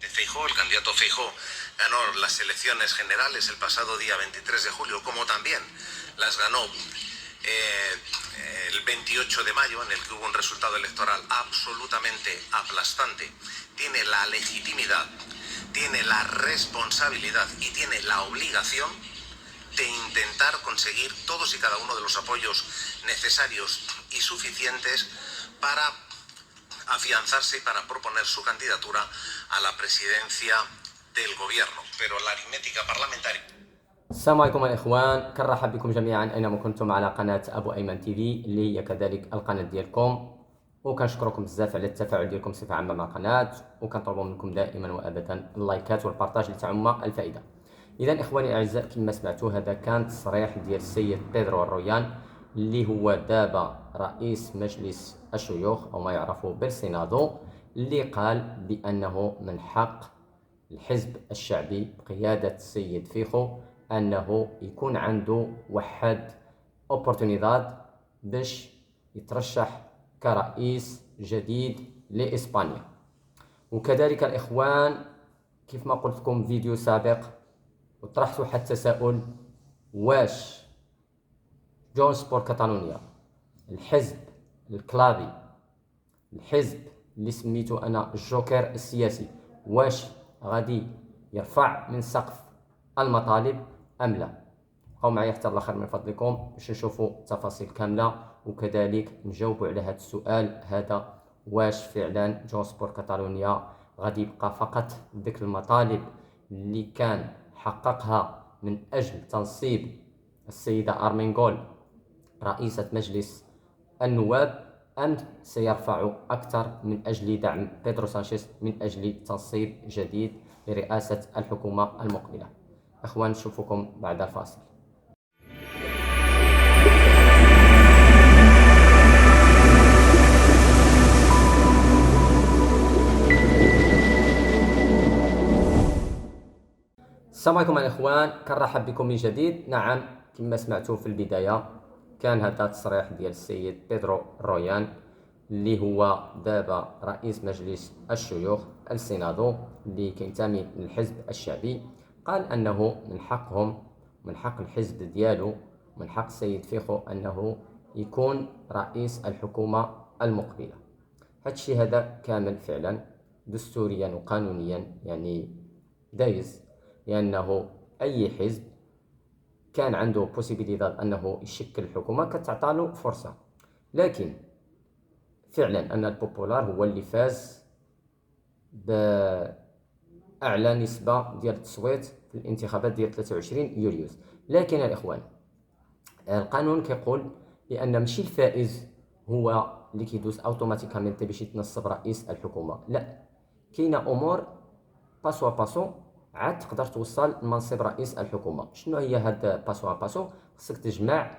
Feijóo, el candidato Feijóo, ganó las elecciones generales el pasado día 23 de julio, como también las ganó el 28 de mayo, en el que hubo un resultado electoral absolutamente aplastante. Tiene la legitimidad, tiene la responsabilidad y tiene la obligación de intentar conseguir todos y cada uno de los apoyos necesarios y suficientes para afianzarse y para proponer su candidatura a la presidencia del gobierno. Pero la aritmética parlamentaria. السلام عليكم الاخوان، كنرحب بكم جميعا اينما كنتم على قناه ابو ايمن تي في اللي هي كذلك القناه ديالكم. وكنشكركم بزاف على التفاعل ديالكم بصفه عامه مع القناه، وكنطلبوا منكم دائما وابدا اللايكات والبارطاج لتعم الفائده. اذا اخواني الاعزاء، كما سمعتوا هذا كان تصريح ديال السيد بيدرو الرويان اللي هو دابا رئيس مجلس الشيوخ او ما يعرف بالسينادو، اللي قال بانه من حق الحزب الشعبي بقيادة السيد فيخو أنه يكون عنده واحد اوبورتونيداد باش يترشح كرئيس جديد لإسبانيا. وكذلك الإخوان، كيف ما قلت لكم في فيديو سابق وطرحت واحد التساؤل: واش جونس بور كاتالونيا، الحزب الكلابي، الحزب اللي سميته أنا الجوكر السياسي، واش غادي يرفع من سقف المطالب أم لا؟ بقاو معايا حتى الاخر من فضلكم باش نشوفوا التفاصيل كامله، وكذلك نجاوبوا على هذا السؤال هذا: واش فعلا جونس بور كاتالونيا غادي يبقى فقط ديك المطالب اللي كان حققها من اجل تنصيب السيده ارمينغول رئيسة مجلس النواب، أم سيرفع أكثر من أجل دعم بيدرو سانشيز من أجل تنصيب جديد لرئاسة الحكومة المقبلة؟ أخوان، نشوفكم بعد الفاصل. السلام عليكم الإخوان، كنرحب بكم من جديد. نعم، كما سمعتوا في البداية كان هذا تصريح ديال السيد بيدرو رويان اللي هو دابا رئيس مجلس الشيوخ السينادو اللي كينتمي للحزب الشعبي. قال انه من حقهم، من حق الحزب ديالو، من حق السيد فيخو انه يكون رئيس الحكومة المقبلة. هادشي هذا كامل فعلا دستوريا وقانونيا يعني دايز، لانه اي حزب كان عنده بوسيبيليداد انه يشكل الحكومه كتعطالو فرصه. لكن فعلا ان البوبولار هو اللي فاز باعلى نسبه ديال التصويت في الانتخابات ديال 23 يوليوز. لكن الاخوان، القانون كيقول بان ماشي الفائز هو اللي كيدوز اوتوماتيكامنت باش يتنصب رئيس الحكومه، لا، كاينه امور باسو باسو عاد تقدر توصل لمنصب رئيس الحكومه. شنو هي هاد باسو باسو؟ خصك تجمع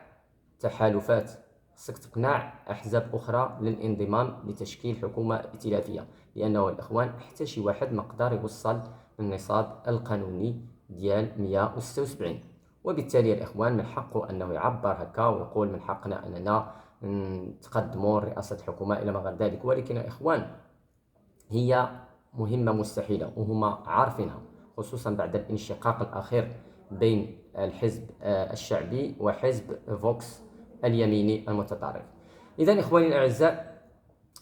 تحالفات، خصك تقنع احزاب اخرى للانضمام لتشكيل حكومه ائتلافيه، لانه الاخوان حتى شي واحد ما قدر يوصل للنصاب القانوني ديال 176. وبالتالي الاخوان من حقه انه يعبر هكا ويقول من حقنا اننا نتقدموا رئاسه الحكومه الى ما غير ذلك. ولكن الاخوان، هي مهمه مستحيله وهما عارفينها، خصوصا بعد الانشقاق الأخير بين الحزب الشعبي وحزب فوكس اليميني المتطرف. إذا إخواني الأعزاء،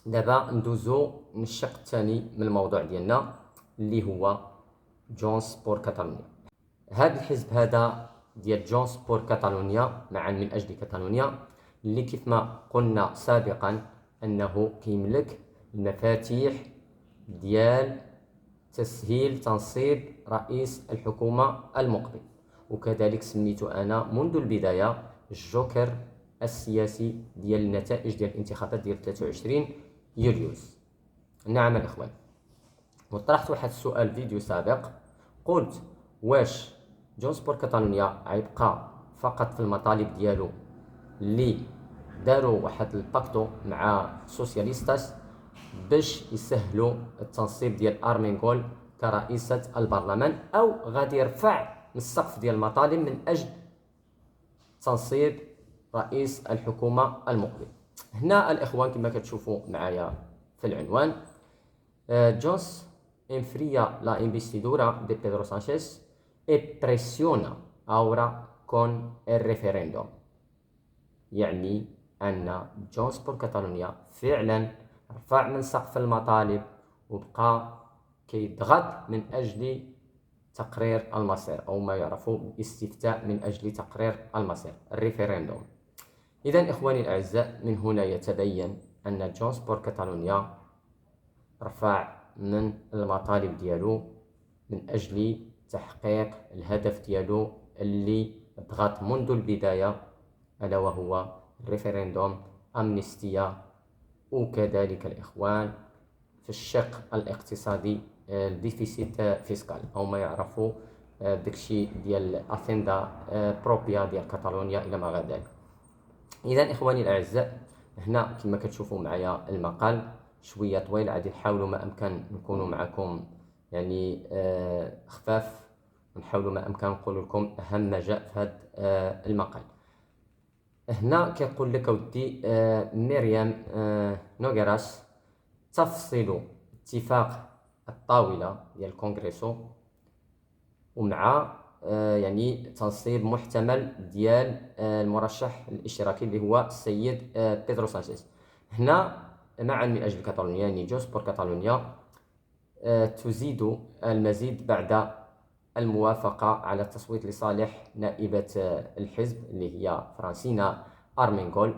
دابا ندوزو للشق الثاني من الموضوع ديالنا اللي هو جونس بور كاتالونيا. هذا الحزب هذا ديال جونس بور كاتالونيا، معا من أجل كاتالونيا، اللي كيف ما قلنا سابقا أنه كيملك المفاتيح ديال تسهيل تنصيب رئيس الحكومة المقبل، وكذلك سميته أنا منذ البداية الجوكر السياسي ديال النتائج ديال الانتخابات ديال 23 يوليوز. نعم الإخوان، وطرحت واحد السؤال فيديو سابق، قلت: واش جونس بور كاتالونيا غيبقى فقط في المطالب ديالو اللي داروا واحد الباكتو مع سوسياليستاس باش يسهلوا التنصيب ديال ارمينغول كرئيسة البرلمان، او غادي يرفع من السقف ديال المطالب من اجل تنصيب رئيس الحكومة المقبل؟ هنا الاخوان كما كتشوفوا معايا في العنوان، جونس enfría la investidura de Pedro Sánchez y presiona ahora con el referéndum. يعني أن جونس بور كاتالونيا فعلا رفع من سقف المطالب وبقى كيضغط من أجل تقرير المصير، أو ما يعرف بالاستفتاء من أجل تقرير المصير، الريفرندوم. إذا إخواني الأعزاء، من هنا يتبين أن جونس بور كاتالونيا رفع من المطالب ديالو من أجل تحقيق الهدف ديالو اللي ضغط منذ البداية، ألا وهو الريفرندوم، أمنيستيا، وكذلك الإخوان في الشق الاقتصادي الديفيسيت فيسكال، أو ما يعرفوا داكشي ديال أفندا بروبيا ديال كاتالونيا إلى ما غير ذلك. إذا إخواني الأعزاء، هنا كما كتشوفوا معايا المقال شوية طويل، غادي نحاولوا ما أمكن نكونوا معكم يعني خفاف، ونحاولوا ما أمكن نقول لكم أهم ما جاء في هذا المقال. هنا كيقول لك ودي مريم نوغراس تفصيل اتفاق الطاولة ديال الكونغريسو ومع يعني تنصيب محتمل ديال المرشح الاشتراكي اللي هو السيد بيدرو سانشيز. هنا معا من أجل كاتالونيا، يعني جونس بور كاتالونيا تزيد المزيد بعد الموافقة على التصويت لصالح نائبة الحزب اللي هي فرانسينا أرمينغول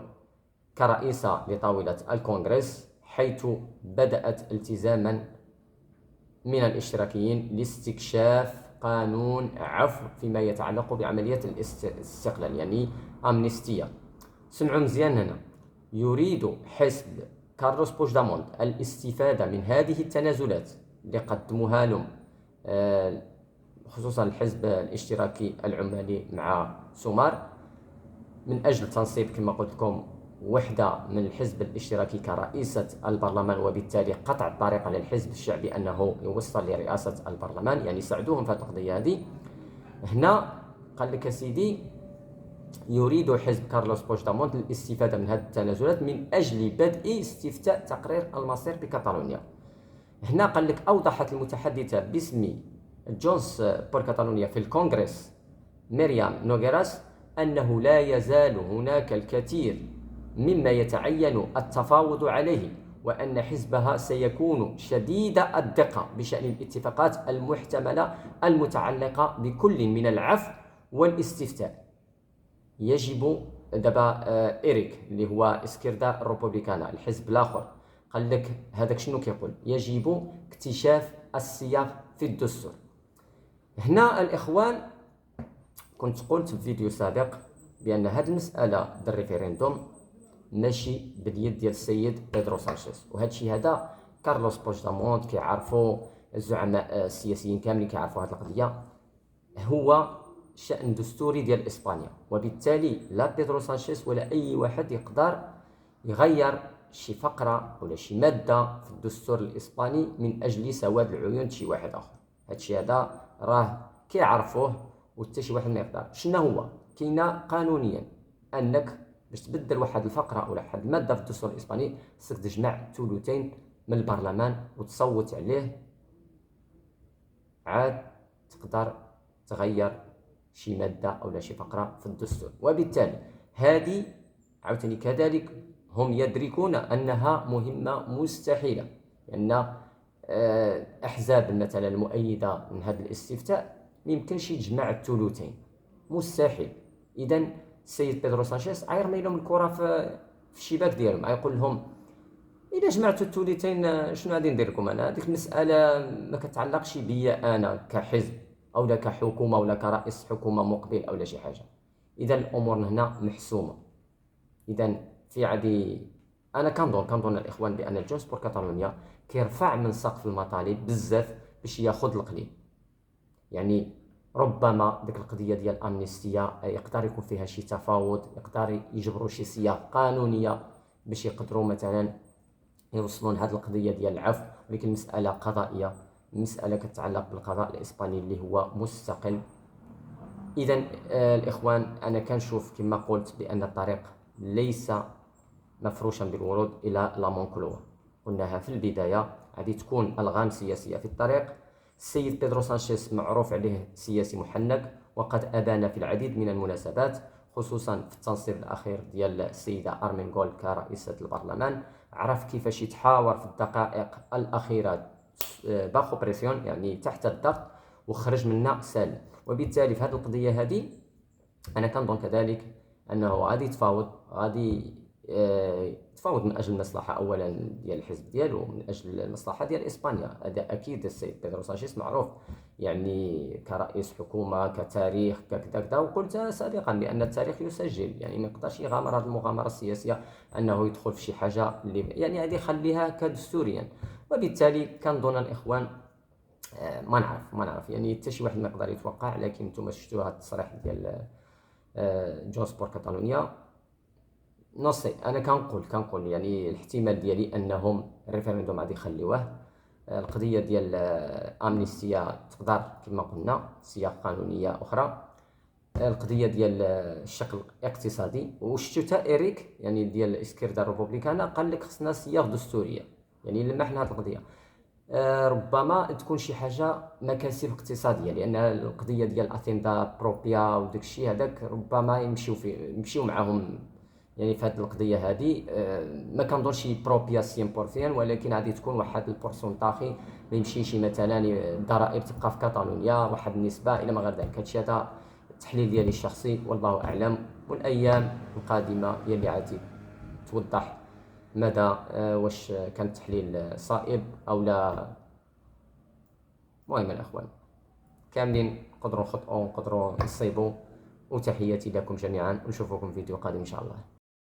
كرئيسة لطاولة الكونغرس، حيث بدأت التزاما من الاشتراكيين لاستكشاف قانون عفو فيما يتعلق بعملية الاستقلال، يعني أمنيستيا. سمعوا مزيان هنا، يريد حزب كارلوس بوجدامونت الاستفادة من هذه التنازلات اللي قدموها لهم خصوصا الحزب الاشتراكي العمالي مع سومار، من أجل تنصيب كما قلت لكم وحدة من الحزب الاشتراكي كرئيسة البرلمان، وبالتالي قطع الطريق للحزب الشعبي أنه يوصل لرئاسة البرلمان، يعني ساعدوهم في القضية هذه. هنا قال لك سيدي يريد حزب كارلوس بوجدامونت الاستفادة من هذه التنازلات من أجل بدء استفتاء تقرير المصير بكاتالونيا. هنا قال لك أوضحت المتحدثة باسم جونس بور كاتالونيا في الكونغرس مريم نوغراس أنه لا يزال هناك الكثير مما يتعين التفاوض عليه، وأن حزبها سيكون شديد الدقة بشأن الاتفاقات المحتملة المتعلقة بكل من العفو والاستفتاء. يجب دابا إريك اللي هو اسكيردا روبوبليكانا الحزب الآخر قال لك هذاك شنو كيقول؟ يجب اكتشاف الصياغ في الدستور. هنا الإخوان كنت قلت في فيديو سابق بأن هذه المسألة ديال الريفيرندوم ماشي باليد ديال السيد بيدرو سانشيز، وهذا الشيء هذا كارلوس بوجدامونت كيعرفوا، الزعماء السياسيين كاملين كيعرفوا هذه القضية، هو شأن دستوري ديال إسبانيا، وبالتالي لا بيدرو سانشيز ولا أي واحد يقدر يغير شي فقرة ولا شي مادة في الدستور الإسباني من أجل سواد العيون شي واحد آخر. هذا الشيء هذا راه كيعرفوه وحتى شي واحد ما يقدر. شنو هو؟ كاينه قانونيا انك باش تبدل واحد الفقره ولا واحد الماده في الدستور الاسباني خصك تجمع ثلثين من البرلمان وتصوت عليه، عاد تقدر تغير شي ماده او شي فقره في الدستور. وبالتالي هذه عاوتاني كذلك هم يدركون انها مهمه مستحيله، لان احزاب مثلا المؤيده من هذا الاستفتاء ما يمكنش يجمع الثلثين، مستحيل. اذا السيد بيدرو سانشيز عيرمي لهم الكره في الشباك ديالهم، غيقول لهم الا جمعتوا الثلثين شنو غادي ندير لكم انا؟ هذيك المساله ما كتعلقش بيا انا كحزب او لا كحكومه ولا كرئيس حكومه مقبل او لا شي حاجه. اذا الامور هنا محسومه. اذا في عادي انا كنظن الاخوان بان جونس بور كاتالونيا كيرفع من سقف المطالب بزاف باش ياخذ القليل. يعني ربما ديك القضيه ديال الامنيستيا يقدر يكون فيها شي تفاوض، يقدر يجبروا شي صياغ قانونيه باش يقدروا مثلا يوصلون هذه القضيه ديال العفو، ولكن المساله قضائيه، مساله كتعلق بالقضاء الاسباني اللي هو مستقل. اذا الاخوان انا كنشوف كما قلت بان الطريق ليس مفروشا بالورود الى لا مونكلوا. قلناها في البدايه، غادي تكون ألغام سياسية في الطريق. السيد بيدرو سانشيز معروف عليه سياسي محنك، وقد أبان في العديد من المناسبات، خصوصا في التنصيب الأخير ديال السيدة أرمينغول كرئيسة البرلمان، عرف كيفاش يتحاور في الدقائق الأخيرة باخو بريسيون، يعني تحت الضغط، وخرج منا سالم. وبالتالي في هذه القضية هذه أنا كنظن كذلك أنه غادي يتفاوض، غادي يتفاوض من أجل المصلحة أولا ديال الحزب ديالو، من أجل المصلحة ديال إسبانيا. هذا أكيد. السيد بيدرو سانشيز معروف يعني كرئيس حكومة، كتاريخ، ككذا كذا، وقلت سابقا بأن التاريخ يسجل، يعني ما يقدرش يغامر هذه المغامرة السياسية أنه يدخل في شي حاجة اللي يعني هذه خليها كدستوريا. وبالتالي كنظن الإخوان ما نعرف يعني حتى شي واحد ما يقدر يتوقع، لكن نتوما شفتوا هذا التصريح ديال جونس بور كاتالونيا. نصي انا كنقول يعني الاحتمال ديالي انهم الريفرندوم غادي يخليوه. القضيه ديال امنيستيا تقدر كما قلنا سياق قانونيه اخرى. القضيه ديال الشكل الاقتصادي، وشفتو تا إريك يعني ديال اسكيردا ريبوبليكانا قال لك خصنا سياق دستوريه، يعني لمحنا هذه القضيه. ربما تكون شي حاجه مكاسب اقتصاديه، لان القضيه ديال اثيندا بروبيا وداك الشيء هذاك ربما يمشيو معاهم يعني في هذه القضيه هذه. ما كنظنش بروبيا 100%، ولكن غادي تكون واحد البورسونطاخي ما يمشيش مثلا الضرائب تبقى في كاتالونيا واحد النسبه الى ما غير ذلك. هادشي هذا التحليل ديالي الشخصي والله اعلم، والايام القادمه هي اللي غادي توضح مدى واش كان تحليل صائب او لا. المهم الاخوان كاملين نقدروا نخطئوا نقدروا نصيبوا، وتحياتي لكم جميعا، ونشوفكم في فيديو قادم ان شاء الله.